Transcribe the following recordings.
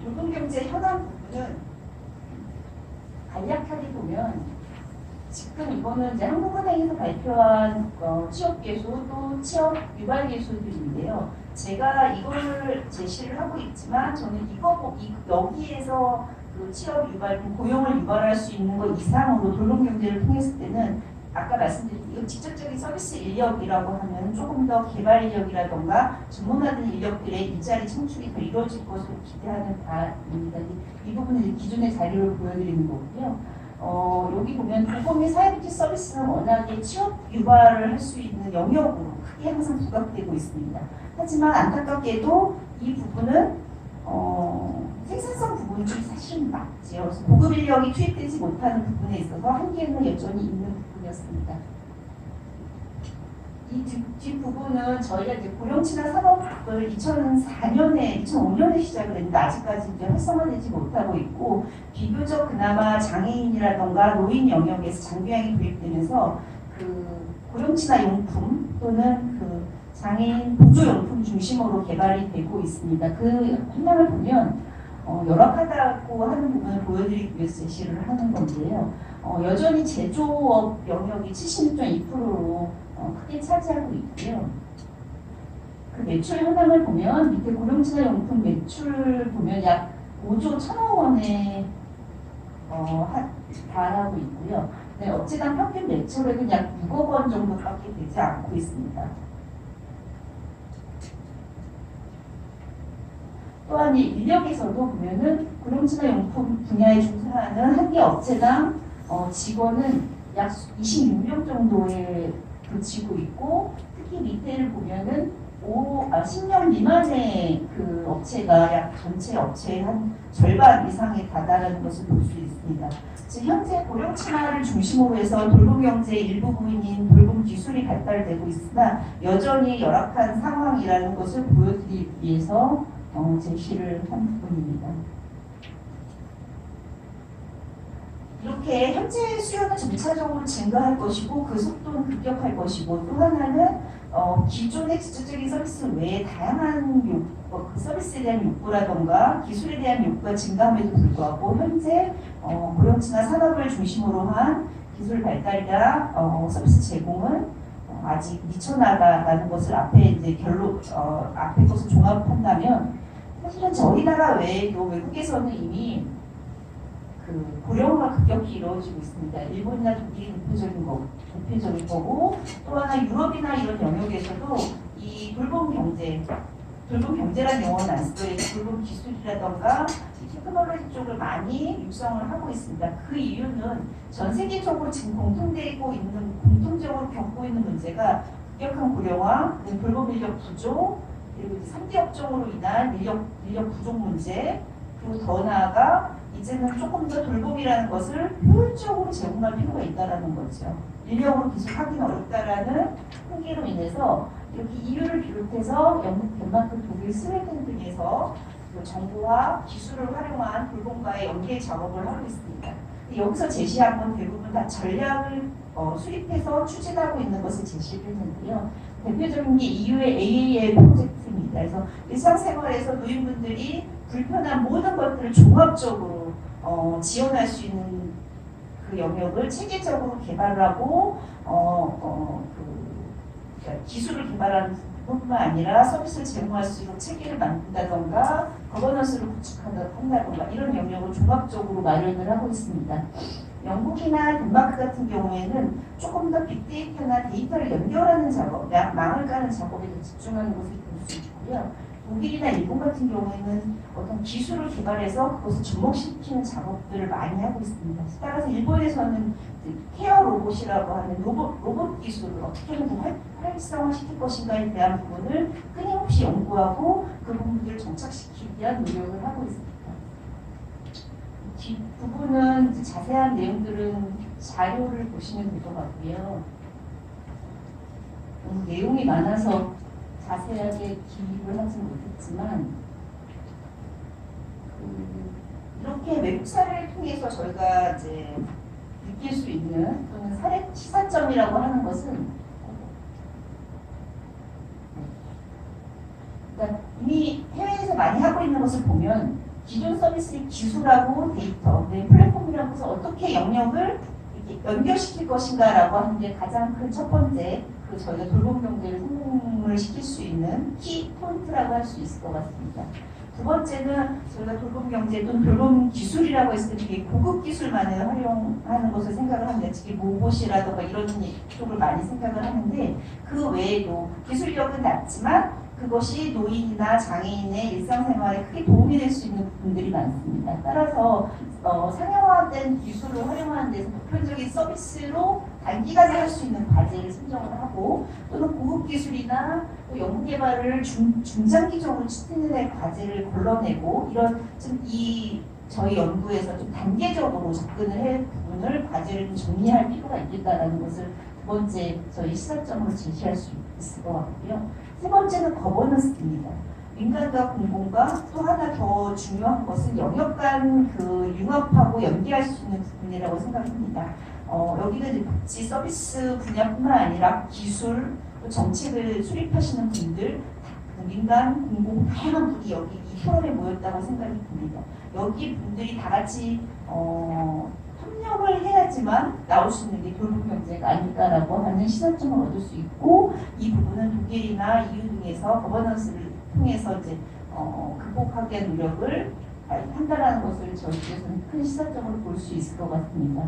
돌봄경제 현황 부분은 간략하게 보면 지금 이거는 이제 한국은행에서 발표한 취업계수 또 취업 유발계수들인데요. 제가 이걸 제시를 하고 있지만 저는 여기에서 그 취업 유발, 고용을 유발할 수 있는 것 이상으로 돌봄경제를 통했을 때는 아까 말씀드린 이거 직접적인 서비스 인력이라고 하면 조금 더 개발 인력이라던가 전문화된 인력들의 일자리 창출이 더 이루어질 것으로 기대하는 바입니다. 이 부분은 기존의 자료를 보여드리는 거고요. 여기 보면 돌봄의 사회복지 서비스는 워낙에 취업 유발을 할 수 있는 영역으로 크게 항상 부각되고 있습니다. 하지만 안타깝게도 이 부분은 생산성 부분이 사실은 맞지요. 그래서 고급 인력이 투입되지 못하는 부분에 있어서 한계는 여전히 있는 부분이었습니다. 이 뒷부분은 저희가 이제 고령친화 산업을 2005년에 시작을 했는데 아직까지 이제 활성화되지 못하고 있고 비교적 그나마 장애인이라던가 노인 영역에서 장교양이 도입되면서 그 고령친화 용품 또는 그 장애인 보조용품 중심으로 개발이 되고 있습니다. 그 현황을 보면 열악하다고 하는 부분을 보여드리기 위해서 제시를 하는 건데요. 여전히 제조업 영역이 76.2%로 크게 차지하고 있고요. 그 매출 현황을 보면 밑에 고령친화 용품 매출 보면 약 5조 1천억 원에 달하고 있고요. 네, 업체당 평균 매출액은 약 6억 원 정도밖에 되지 않고 있습니다. 또한 이 인력에서도 보면은 고령친화 용품 분야에 종사하는 한 개 업체당 직원은 약 26명 정도에 그치고 있고 특히 밑에를 보면은 10명 미만의 그 업체가 약 전체 업체의 한 절반 이상에 다다르는 것을 볼 수 있습니다. 즉 현재 고령친화를 중심으로 해서 돌봄경제의 일부분인 돌봄기술이 발달되고 있으나 여전히 열악한 상황이라는 것을 보여드리기 위해서 제시를 한 부분입니다. 이렇게 현재 수요는 점차적으로 증가할 것이고 그 속도는 급격할 것이고 또 하나는 기존의 직접적인 서비스 외에 다양한 그 서비스에 대한 욕구라던가 기술에 대한 욕구가 증가함에도 불구하고 현재 고령친화 산업을 중심으로 한 기술 발달이나 서비스 제공은 아직 미쳐나가는 것을 앞에 앞에 것을 종합한다면 사실은 저희 나라 외에도 외국에서는 이미 그 고령화가 급격히 이루어지고 있습니다. 일본이나 독일이 대표적인 거고 또 하나 유럽이나 이런 영역에서도 이 돌봄경제라는 용어는 안 쓰고 돌봄 기술이라던가 테크놀로지 쪽을 많이 육성을 하고 있습니다. 그 이유는 전 세계적으로 지금 공통적으로 겪고 있는 문제가 급격한 고령화, 돌봄 인력 부족, 그리고 3대 업종으로 인한 인력 부족 문제, 그리고 더 나아가 이제는 조금 더 돌봄이라는 것을 효율적으로 제공할 필요가 있다는 거죠. 인력으로 계속 하기는 어렵다라는 한계로 인해서 이렇게 EU를 비롯해서 영국, 덴마크, 독일, 스웨덴 등에서 그 정보와 기술을 활용한 돌봄과의 연계 작업을 하고 있습니다. 여기서 제시한 건 대부분 다 전략을 수립해서 추진하고 있는 것을 제시를 했는데요. 대표적인 게 EU의 AAL 프로젝트입니다. 그래서 일상생활에서 노인분들이 불편한 모든 것들을 종합적으로 지원할 수 있는 그 영역을 체계적으로 개발하고 기술을 개발하는 뿐만 아니라 서비스를 제공할 수 있는 체계를 만든다던가 거버넌스를 구축한다던가 이런 영역을 종합적으로 마련을 하고 있습니다. 영국이나 덴마크 같은 경우에는 조금 더 빅데이터나 데이터를 연결하는 작업, 망을 까는 작업에 집중하는 것을 볼 수 있고요. 독일이나 일본 같은 경우에는 어떤 기술을 개발해서 그것을 접목시키는 작업들을 많이 하고 있습니다. 따라서 일본에서는 케어 로봇이라고 하는 로봇 기술을 어떻게 하면 더 활성화시킬 것인가에 대한 부분을 끊임없이 연구하고 그 부분들을 정착시키기 위한 노력을 하고 있습니다. 뒷부분은 자세한 내용들은 자료를 보시면 될 것 같고요. 내용이 많아서 자세하게 기입을 하지 못했지만 이렇게 외국 사례를 통해서 저희가 이제 느낄 수 있는 또는 사례 시사점이라고 하는 것은 그러니까 이미 해외에서 많이 하고 있는 것을 보면 기존 서비스의 기술하고 데이터, 플랫폼이라는 것을 어떻게 영역을 이렇게 연결시킬 것인가라고 하는 게 가장 큰 첫 번째 저희가 돌봄 경제를 성공을 시킬 수 있는 키 포인트라고 할 수 있을 것 같습니다. 두 번째는 저희가 돌봄 경제 또는 돌봄 기술이라고 했을 때 되게 고급 기술만을 활용하는 것을 생각을 하는데 특히 로봇이라든가 이런 쪽을 많이 생각을 하는데 그 외에도 기술력은 낮지만 그것이 노인이나 장애인의 일상생활에 크게 도움이 될 수 있는 부분들이 많습니다. 따라서 상용화된 기술을 활용하는 데서 보편적인 서비스로 단기간에 할 수 있는 과제를 선정을 하고 또는 고급 기술이나 또 연구개발을 중장기적으로 추진할 과제를 걸러내고 이런 저희 연구에서 좀 단계적으로 접근을 할 부분을 과제를 좀 정리할 필요가 있겠다라는 것을 두 번째 저희 시사점으로 제시할 수 있을 것 같고요. 세 번째는 거버넌스입니다. 민간과 공공과 또 하나 더 중요한 것은 영역 간 그 융합하고 연계할 수 있는 부분이라고 생각합니다. 여기는 이제 복지 서비스 분야뿐만 아니라 기술, 또 정책을 수립하시는 분들, 민간, 공공 다양한 분이 여기 이 포럼에 모였다고 생각이 듭니다. 여기 분들이 다 같이 협력을 해야지만 나올 수 있는 게 돌봄 경제가 아닐까라고 하는 시사점을 얻을 수 있고 이 부분은 독일이나 EU 등에서 거버넌스를 통해서 이제 극복하기 위한 노력을 한다는 것을 저희께서는 큰 시사점으로 볼 수 있을 것 같습니다.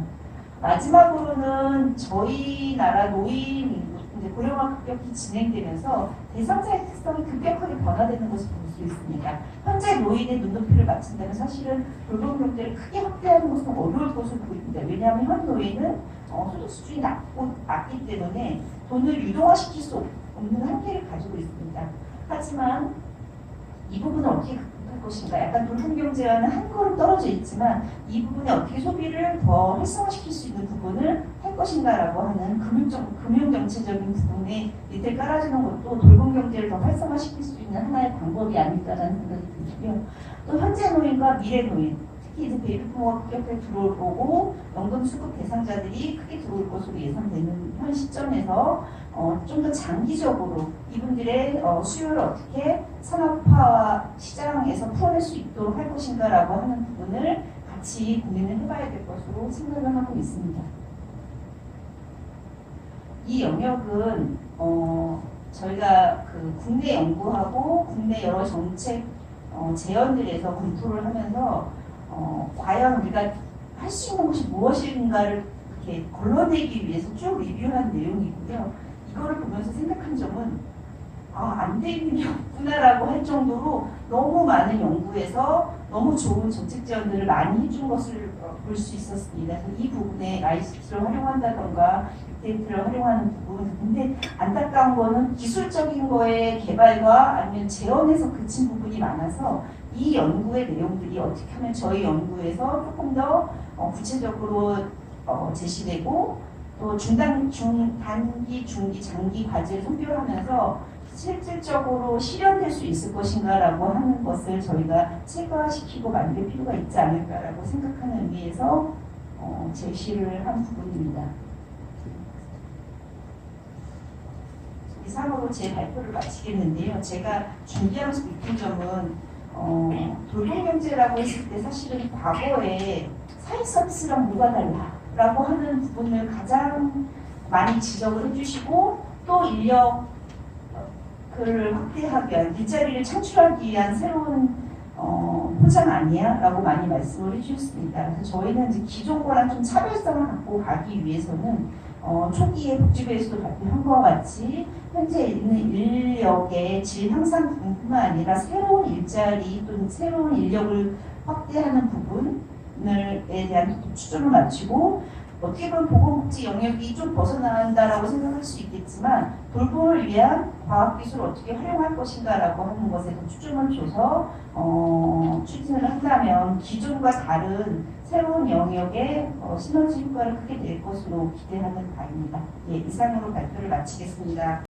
마지막으로는 저희 나라 노인 이제 고령화 급격히 진행되면서 대상자의 특성이 급격하게 변화되는 것을 볼 수 있습니다. 현재 노인의 눈높이를 맞춘다면 사실은 돌봄 경제를 크게 확대하는 것은 어려울 것으로 보입니다. 왜냐하면 현 노인은 소득 수준이 낮기 때문에 돈을 유동화시킬 수 없는 한계를 가지고 있습니다. 하지만 이 부분을 어떻게 극복할 것인가? 약간 돌봄 경제와는 한 걸음 떨어져 있지만 이 부분에 어떻게 소비를 더 활성화시킬 수 있는 부분을 할 것인가라고 하는 금융정치적인 부분에 밑에 깔아주는 것도 돌봄 경제를 더 활성화시킬 수 있는 하나의 방법이 아닐까라는 생각이 들고요. 또 현재 노인과 미래 노인, 특히 이제 베이비부모가 급격하게 들어오고 연금 수급 대상자들이 크게 들어올 것으로 예상되는 현 시점에서 좀 더 장기적으로 이분들의 수요를 어떻게 산업화와 시장에서 풀어낼 수 있도록 할 것인가라고 하는 부분을 같이 고민을 해봐야 될 것으로 생각을 하고 있습니다. 이 영역은 저희가 그 국내 연구하고 국내 여러 정책 제언들에서 검토를 하면서 과연 우리가 할 수 있는 것이 무엇인가를 이렇게 걸러내기 위해서 쭉 리뷰한 내용이고요. 이거를 보면서 생각한 점은 안 돼 있는 게 없구나라고 할 정도로 너무 많은 연구에서 너무 좋은 정책 제언들을 많이 해준 것을 볼 수 있었습니다. 그래서 이 부분에 ICT를 활용한다던가 빅데이터를 활용하는 부분. 근데 안타까운 거는 기술적인 거의 개발과 아니면 재원에서 그친 부분이 많아서 이 연구의 내용들이 어떻게 하면 저희 연구에서 조금 더 구체적으로 제시되고 또 단기, 중기, 장기 과제를 선별하면서 실질적으로 실현될 수 있을 것인가라고 하는 것을 저희가 체계화시키고 만들 필요가 있지 않을까라고 생각하는 의미에서 제시를 한 부분입니다. 이상으로 제 발표를 마치겠는데요. 제가 준비하면서 느낀 점은 돌봄 경제라고 했을 때 사실은 과거에 사회 서비스랑 뭐가 달라라고 하는 부분을 가장 많이 지적을 해주시고 또 인력을 확대하기 위한 일자리를 창출하기 위한 새로운 포장 아니야? 라고 많이 말씀을 해주셨습니다. 그래서 저희는 이제 기존과는 좀 차별성을 갖고 가기 위해서는 초기에 복지부에서도 발표한 것과 같이 현재 있는 인력의 질 향상 부분뿐만 아니라 새로운 일자리 또는 새로운 인력을 확대하는 부분에 대한 초점을 맞추고 어떻게 보면 보건복지 영역이 좀 벗어난다라고 생각할 수 있겠지만 돌봄을 위한 과학기술을 어떻게 활용할 것인가라고 하는 것에 더 초점을 줘서 추진을 한다면 기존과 다른 새로운 영역의 시너지 효과를 크게 낼 것으로 기대하는 바입니다. 예, 이상으로 발표를 마치겠습니다.